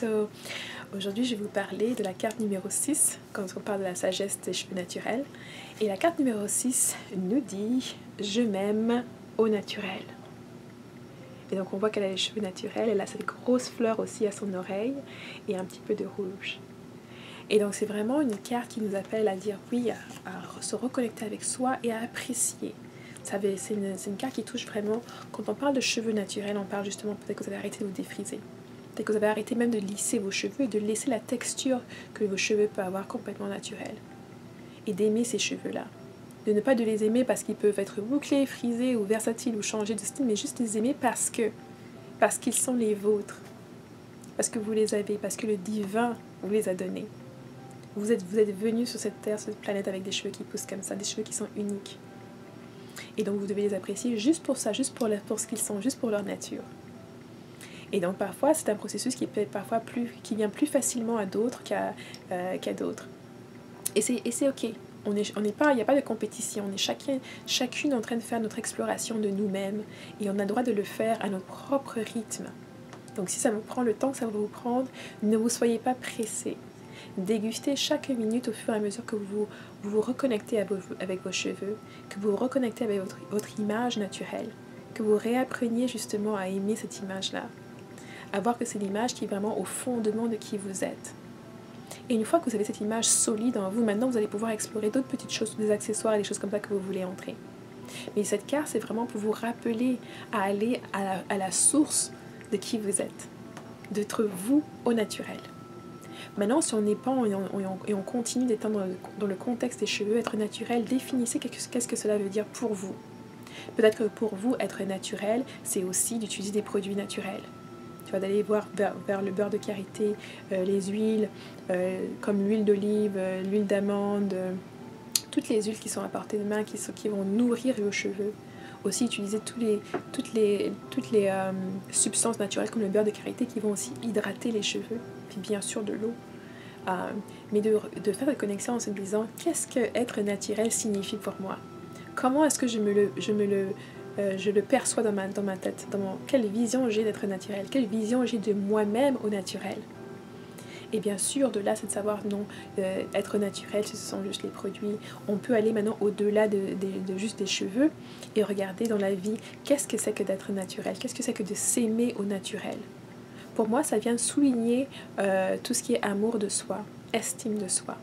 So, aujourd'hui, je vais vous parler de la carte numéro 6, quand on parle de la sagesse des cheveux naturels. Et la carte numéro 6 nous dit « Je m'aime au naturel ». Et donc, on voit qu'elle a les cheveux naturels, elle a cette grosse fleur aussi à son oreille et un petit peu de rouge. Et donc, c'est vraiment une carte qui nous appelle à dire oui, à se reconnecter avec soi et à apprécier. C'est une carte qui touche vraiment, quand on parle de cheveux naturels, on parle justement, peut-être que vous avez arrêté de vous défriser. Peut-être que vous avez arrêté même de lisser vos cheveux et de laisser la texture que vos cheveux peuvent avoir complètement naturelle. Et d'aimer ces cheveux-là. De ne pas de les aimer parce qu'ils peuvent être bouclés, frisés ou versatiles ou changer de style, mais juste les aimer parce qu'ils sont les vôtres. Parce que vous les avez, parce que le divin vous les a donnés. Vous êtes venus sur cette terre, sur cette planète avec des cheveux qui poussent comme ça, des cheveux qui sont uniques. Et donc vous devez les apprécier juste pour ça, juste pour ce qu'ils sont, juste pour leur nature. Et donc parfois c'est un processus qui vient plus facilement à d'autres qu'à d'autres. Et c'est ok. Il n'y a pas de compétition. On est chacune en train de faire notre exploration de nous-mêmes et on a le droit de le faire à notre propre rythme. Donc si ça vous prend le temps que ça va vous prendre, ne vous soyez pas pressés. Dégustez chaque minute au fur et à mesure que vous reconnectez avec vos cheveux, que vous vous reconnectez avec votre image naturelle, que vous réappreniez justement à aimer cette image-là, à voir que c'est l'image qui est vraiment au fondement de qui vous êtes. Et une fois que vous avez cette image solide en vous, maintenant vous allez pouvoir explorer d'autres petites choses, des accessoires, des choses comme ça que vous voulez entrer. Mais cette carte, c'est vraiment pour vous rappeler à aller à la source de qui vous êtes, d'être vous au naturel. Maintenant, si on n'est pas et on continue d'être dans le contexte des cheveux, être naturel, définissez qu'est-ce que cela veut dire pour vous. Peut-être que pour vous, être naturel, c'est aussi d'utiliser des produits naturels. Tu vas d'aller voir vers le beurre de karité, les huiles, comme l'huile d'olive, l'huile d'amande, toutes les huiles qui sont à portée de main, qui vont nourrir vos cheveux. Aussi utiliser toutes les substances naturelles comme le beurre de karité qui vont aussi hydrater les cheveux, puis bien sûr de l'eau. Mais de faire la connexion en se disant qu'est-ce que être naturel signifie pour moi? Comment est-ce que je le perçois dans ma tête? Quelle vision j'ai d'être naturel? Quelle vision j'ai de moi-même au naturel? Et bien sûr, de là, c'est de savoir, non, être naturel, ce sont juste les produits. On peut aller maintenant au-delà de juste des cheveux et regarder dans la vie, qu'est-ce que c'est que d'être naturel? Qu'est-ce que c'est que de s'aimer au naturel? Pour moi, ça vient souligner tout ce qui est amour de soi, estime de soi.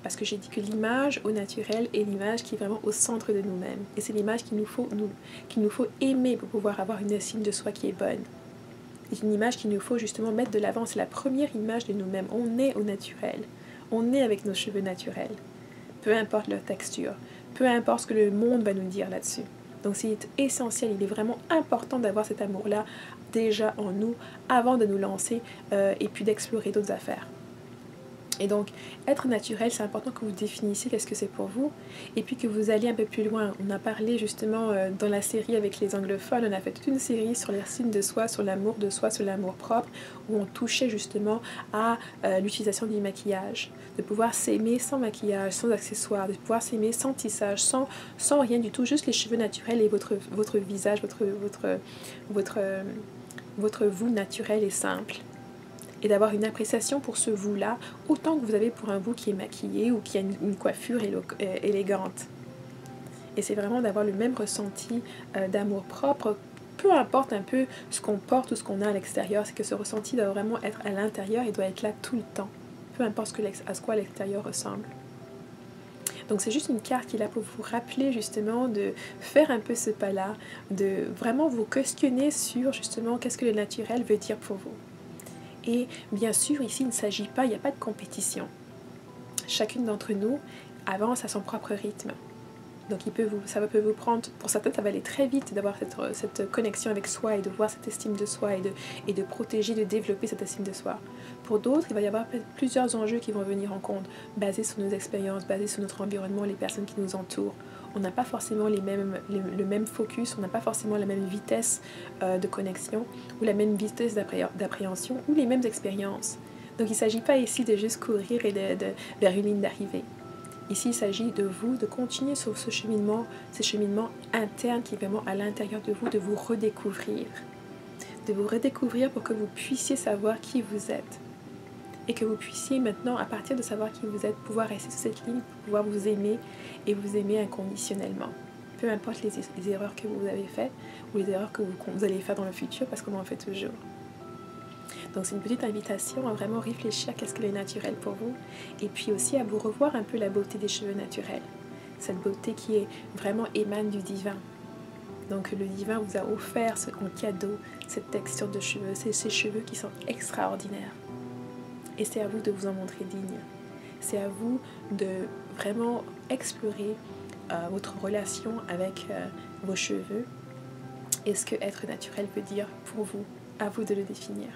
Parce que j'ai dit que l'image au naturel est l'image qui est vraiment au centre de nous-mêmes. Et c'est l'image qu'il nous faut aimer pour pouvoir avoir une estime de soi qui est bonne. C'est une image qu'il nous faut justement mettre de l'avant. C'est la première image de nous-mêmes. On est au naturel. On est avec nos cheveux naturels. Peu importe leur texture. Peu importe ce que le monde va nous dire là-dessus. Donc c'est essentiel. Il est vraiment important d'avoir cet amour-là déjà en nous avant de nous lancer et puis d'explorer d'autres affaires. Et donc, être naturel, c'est important que vous définissiez qu'est-ce que c'est pour vous et puis que vous alliez un peu plus loin. On a parlé justement dans la série avec les anglophones, on a fait toute une série sur l'estime de soi, sur l'amour de soi, sur l'amour propre, où on touchait justement à l'utilisation du maquillage, de pouvoir s'aimer sans maquillage, sans accessoires, de pouvoir s'aimer sans tissage, sans rien du tout, juste les cheveux naturels et votre visage, votre vous naturel et simple. Et d'avoir une appréciation pour ce vous-là, autant que vous avez pour un vous qui est maquillé ou qui a une coiffure élégante. Et c'est vraiment d'avoir le même ressenti d'amour propre, peu importe un peu ce qu'on porte ou ce qu'on a à l'extérieur, c'est que ce ressenti doit vraiment être à l'intérieur et doit être là tout le temps, peu importe à ce quoi l'extérieur ressemble. Donc c'est juste une carte qui est là pour vous rappeler justement de faire un peu ce pas-là, de vraiment vous questionner sur justement qu'est-ce que le naturel veut dire pour vous. Et bien sûr, ici, il ne s'agit pas, il n'y a pas de compétition. Chacune d'entre nous avance à son propre rythme. Donc ça peut vous prendre, pour certains, ça va aller très vite d'avoir cette connexion avec soi et de voir cette estime de soi et de protéger, de développer cette estime de soi. Pour d'autres, il va y avoir plusieurs enjeux qui vont venir en compte, basés sur nos expériences, basés sur notre environnement, les personnes qui nous entourent. On n'a pas forcément le même focus, on n'a pas forcément la même vitesse de connexion ou la même vitesse d'appréhension ou les mêmes expériences. Donc il ne s'agit pas ici de juste courir et vers une ligne d'arrivée. Ici, il s'agit de vous, de continuer sur ce cheminement interne qui est vraiment à l'intérieur de vous, de vous redécouvrir pour que vous puissiez savoir qui vous êtes. et que vous puissiez maintenant, à partir de savoir qui vous êtes, pouvoir rester sur cette ligne, pouvoir vous aimer et vous aimer inconditionnellement. Peu importe les erreurs que vous avez faites ou les erreurs que vous allez faire dans le futur, parce qu'on en fait toujours. Donc c'est une petite invitation à vraiment réfléchir à qu'est-ce qui est naturel pour vous et puis aussi à vous revoir un peu la beauté des cheveux naturels. Cette beauté qui est vraiment émane du divin. Donc le divin vous a offert en cadeau cette texture de cheveux, ces cheveux qui sont extraordinaires. Et c'est à vous de vous en montrer digne. C'est à vous de vraiment explorer votre relation avec vos cheveux et ce que être naturel veut dire pour vous. À vous de le définir.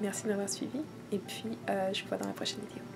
Merci de m'avoir suivi et puis je vous vois dans la prochaine vidéo.